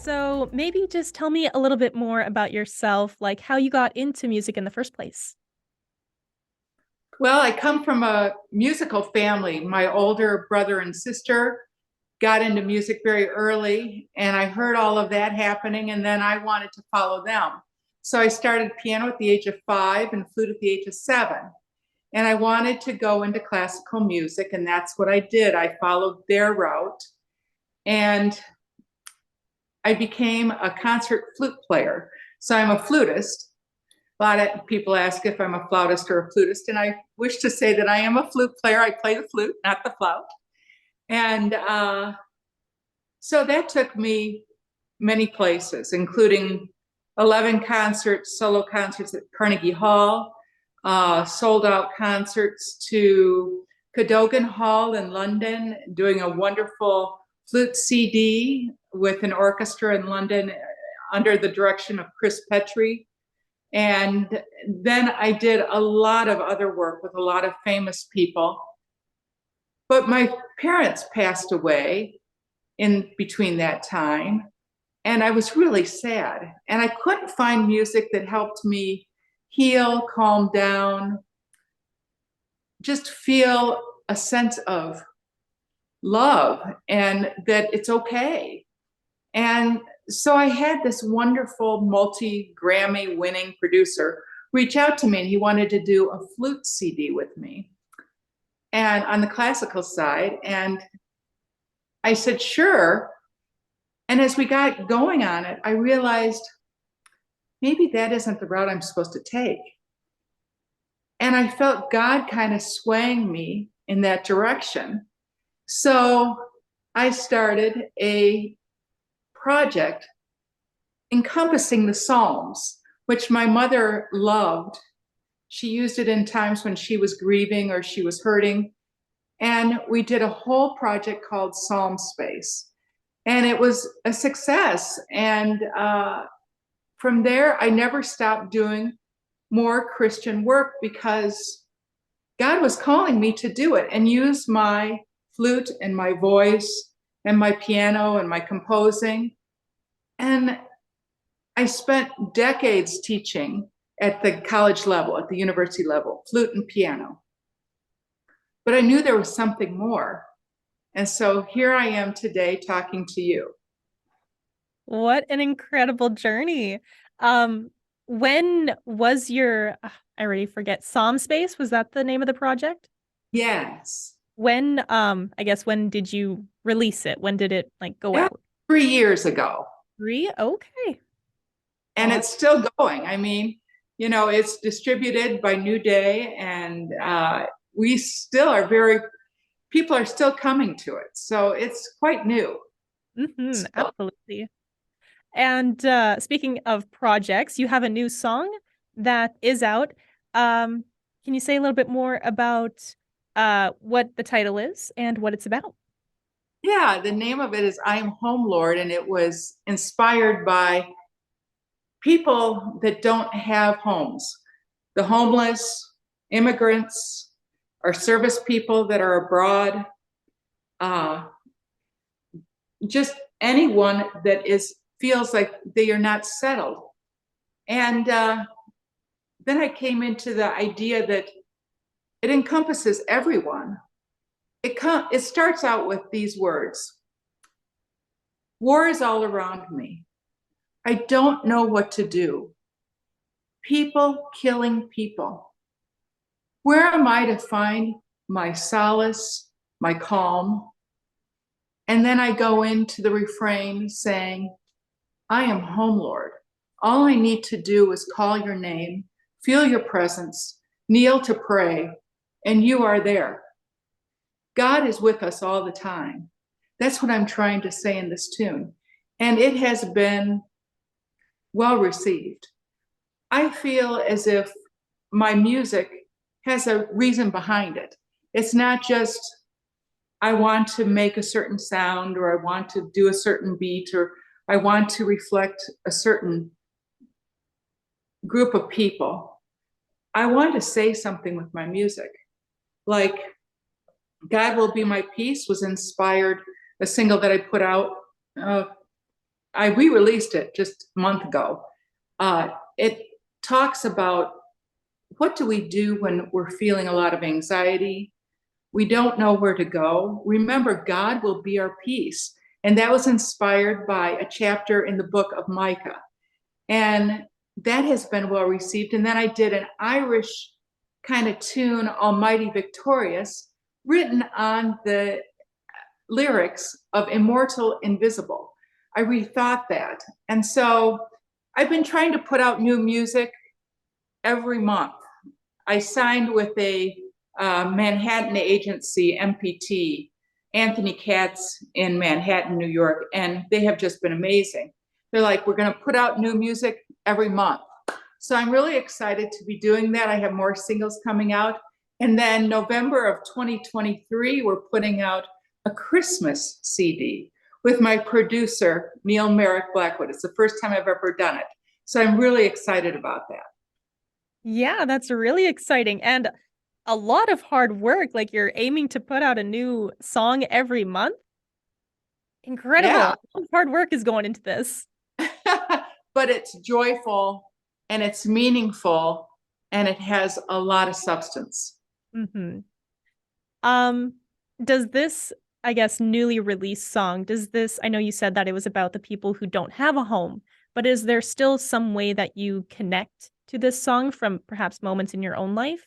So maybe just tell me a little bit more about yourself, like how you got into music in the first place. Well, I come from a musical family. My older brother and sister got into music very early, and I heard all of that happening, and then I wanted to follow them. So I started piano at the age of 5 and flute at the age of 7. And I wanted to go into classical music, and that's what I did. I followed their route, and I became a concert flute player. So I'm a flutist. A lot of people ask if I'm a flautist or a flutist, and I wish to say that I am a flute player. I play the flute, not the flout. And so that took me many places, including 11 concerts, solo concerts at Carnegie Hall, sold out concerts to Cadogan Hall in London, doing a wonderful flute CD with an orchestra in London under the direction of Chris Petrie. And then I did a lot of other work with a lot of famous people. But my parents passed away in between that time, and I was really sad. And I couldn't find music that helped me heal, calm down, just feel a sense of love and that it's okay. And so I had this wonderful multi-Grammy winning producer reach out to me, and he wanted to do a flute CD with me and on the classical side. And I said, sure. And as we got going on it, I realized maybe that isn't the route I'm supposed to take. And I felt God kind of swaying me in that direction. So I started a project encompassing the Psalms, which my mother loved. She used it in times when she was grieving or she was hurting. And we did a whole project called Psalm Space. And it was a success. And from there, I never stopped doing more Christian work because God was calling me to do it and use my flute and my voice and my piano and my composing. And I spent decades teaching at the college level, at the university level, flute and piano. But I knew there was something more. And so here I am today talking to you. What an incredible journey. Um, when was your, I already forget, Psalm Space? Was that the name of the project? Yes. When, I guess when did you release it? When did it like go Yeah, out? 3 years ago. Three? Okay. And it's still going. I mean, it's distributed by New Day, and we still are people are still coming to it. So it's quite new. Still. Absolutely. And speaking of projects, you have a new song that is out. Can you say a little bit more about what the title is and what it's about? Yeah, the name of it is I Am Home Lord, and it was inspired by people that don't have homes, the homeless, immigrants, our service people that are abroad, uh, just anyone that feels like they are not settled. And then I came into the idea that it encompasses everyone. It starts out with these words: war is all around me. I don't know what to do. People killing people. Where am I to find my solace, my calm? And then I go into the refrain saying, I am home, Lord. All I need to do is call your name, feel your presence, kneel to pray, and you are there. God is with us all the time. That's what I'm trying to say in this tune. And it has been well received. I feel as if my music has a reason behind it. It's not just I want to make a certain sound, or I want to do a certain beat, or I want to reflect a certain group of people. I want to say something with my music. Like God Will Be My Peace was inspired, a single that I put out I re-released it just a month ago. It talks about what do we do when we're feeling a lot of anxiety? We don't know where to go. Remember, God will be our peace. And that was inspired by a chapter in the book of Micah. And that has been well received. And then I did an Irish kind of tune, Almighty Victorious, written on the lyrics of Immortal Invisible. I rethought that. And so I've been trying to put out new music every month. I signed with a Manhattan agency, MPT, Anthony Katz in Manhattan, New York, and they have just been amazing. They're like, we're going to put out new music every month. So I'm really excited to be doing that. I have more singles coming out. And then November of 2023, we're putting out a Christmas CD with my producer, Neil Merrick Blackwood. It's the first time I've ever done it. So I'm really excited about that. Yeah, that's really exciting. And a lot of hard work. Like you're aiming to put out a new song every month. Incredible. Yeah. A lot of hard work is going into this. But it's joyful and it's meaningful and it has a lot of substance. Mm-hmm. Does this, I guess, newly released song, I know you said that it was about the people who don't have a home, but is there still some way that you connect to this song from perhaps moments in your own life?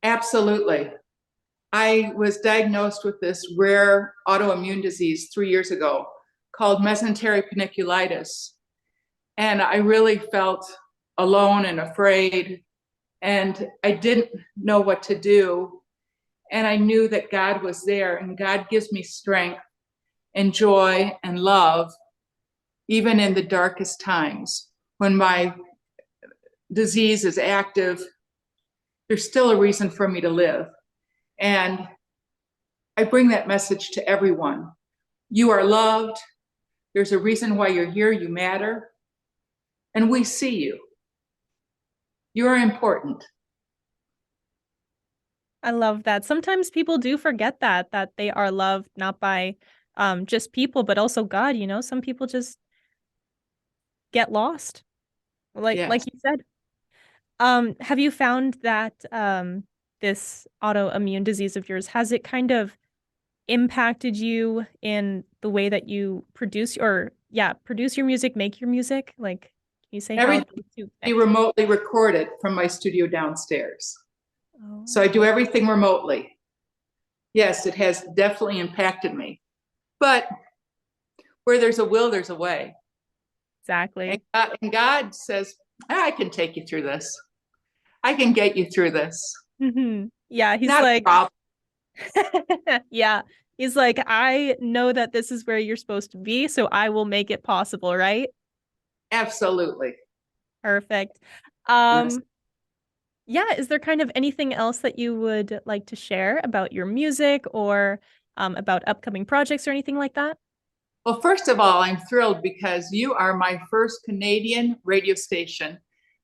Absolutely. I was diagnosed with this rare autoimmune disease 3 years ago called Mesenteric Panniculitis. And I really felt alone and afraid. And I didn't know what to do. And I knew that God was there, and God gives me strength and joy and love, even in the darkest times. When my disease is active, there's still a reason for me to live. And I bring that message to everyone. You are loved. There's a reason why you're here. You matter. And we see you. You're important. I love that. Sometimes people do forget that they are loved not by just people, but also God, you know. Some people just get lost. Like Yes. you said. Have you found that this autoimmune disease of yours, has it kind of impacted you in the way that you produce produce your music, make your music? Like, can you say how Everything those two be connect? remotely recorded from my studio downstairs. Oh, So I do everything remotely. Yes, it has definitely impacted me. But where there's a will, there's a way. exactly. And God says, I can take you through this. I can get you through this. Yeah, he's Not a like, problem. yeah, he's like, I know that this is where you're supposed to be, so I will make it possible, right? Absolutely. Perfect. Yes. Um, yeah, is there kind of anything else that you would like to share about your music or about upcoming projects or anything like that? Well, first of all, I'm thrilled because you are my first Canadian radio station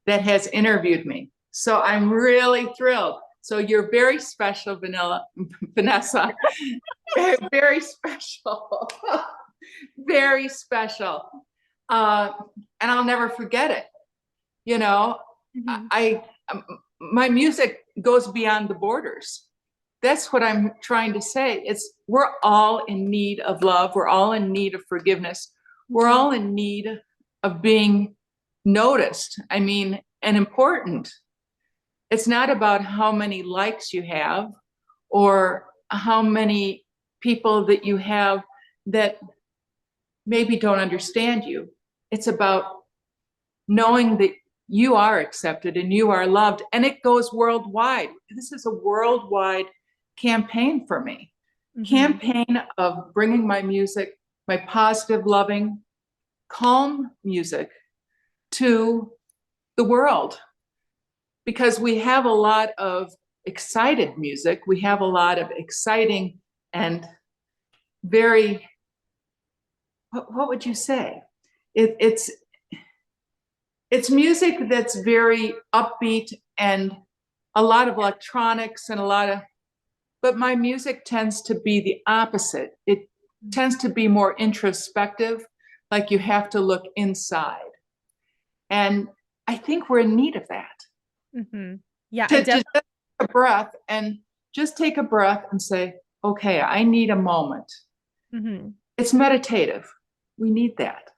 that has interviewed me. So I'm really thrilled. So you're very special, Vanessa. Very, very special. Very special. And I'll never forget it. You know, Mhm. my music goes beyond the borders. That's what I'm trying to say. It's we're all in need of love. We're all in need of forgiveness. We're all in need of being noticed. I mean, and important. It's not about how many likes you have or how many people that you have that maybe don't understand you. It's about knowing that you are accepted and you are loved, and it goes worldwide. This is a worldwide campaign for me. Campaign of bringing my music, my positive, loving, calm music to the world. Because we have a lot of excited music. We have a lot of exciting and very, what would you say? It's music that's very upbeat and a lot of electronics and but my music tends to be the opposite. It tends to be more introspective, like you have to look inside. And I think we're in need of that. Mm-hmm. Yeah, To just take a breath and just take a breath and say, okay, I need a moment. mm-hmm. It's meditative. We need that.